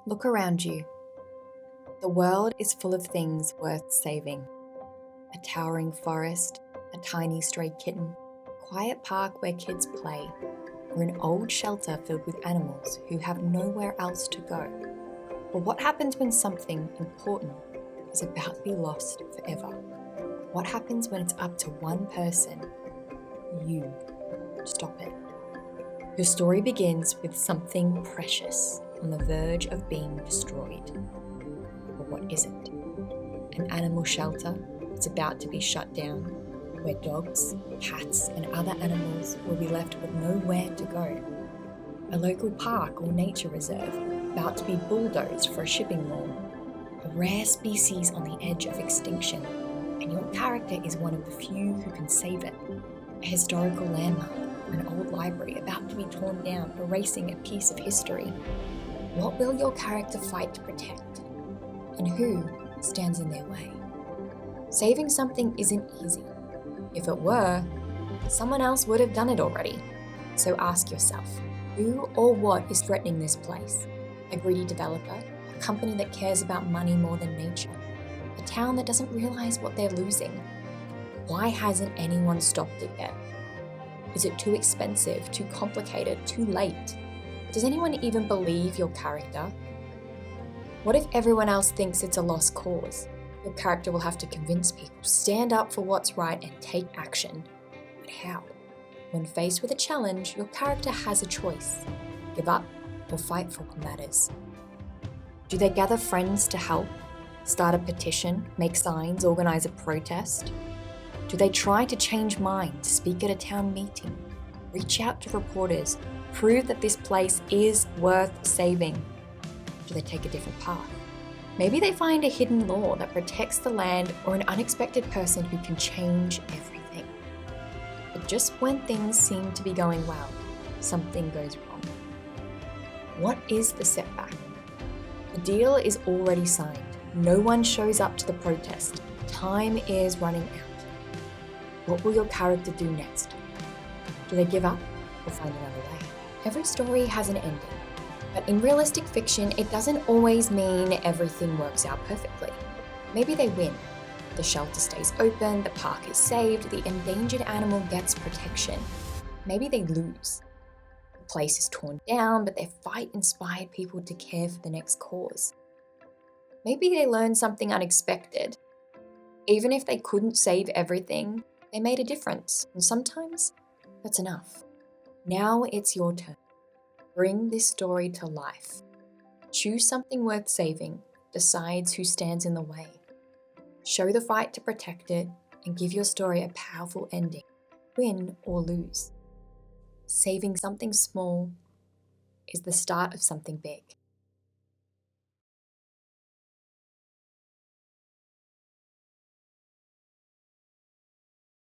Look around you. The world is full of things worth saving. A towering forest, a tiny stray kitten, a quiet park where kids play, or an old shelter filled with animals who have nowhere else to go. But what happens when something important is about to be lost forever? What happens when it's up to one person, you, to stop it? Your story begins with something precious on the verge of being destroyed. But what is it? An animal shelter that's about to be shut down, where dogs, cats, and other animals will be left with nowhere to go. A local park or nature reserve about to be bulldozed for a shipping mall. A rare species on the edge of extinction, and your character is one of the few who can save it. A historical landmark, an old library about to be torn down, erasing a piece of history. What will your character fight to protect? And who stands in their way? Saving something isn't easy. If it were, someone else would have done it already. So ask yourself, who or what is threatening this place? A greedy developer? A company that cares about money more than nature? A town that doesn't realize what they're losing? Why hasn't anyone stopped it yet? Is it too expensive, too complicated, too late? Does anyone even believe your character? What if everyone else thinks it's a lost cause? Your character will have to convince people, stand up for what's right and take action. But how? When faced with a challenge, your character has a choice. Give up or fight for what matters. Do they gather friends to help? Start a petition, make signs, organize a protest? Do they try to change minds, speak at a town meeting, reach out to reporters, prove that this place is worth saving? Do they take a different path? Maybe they find a hidden law that protects the land or an unexpected person who can change everything. But just when things seem to be going well, something goes wrong. What is the setback? The deal is already signed. No one shows up to the protest. Time is running out. What will your character do next? Do they give up or find another way? Every story has an ending, but in realistic fiction, it doesn't always mean everything works out perfectly. Maybe they win. The shelter stays open, the park is saved, the endangered animal gets protection. Maybe they lose. The place is torn down, but their fight inspired people to care for the next cause. Maybe they learn something unexpected. Even if they couldn't save everything, they made a difference, and sometimes that's enough. Now it's your turn. Bring this story to life. Choose something worth saving, decides who stands in the way. Show the fight to protect it, and give your story a powerful ending, win or lose. Saving something small is the start of something big.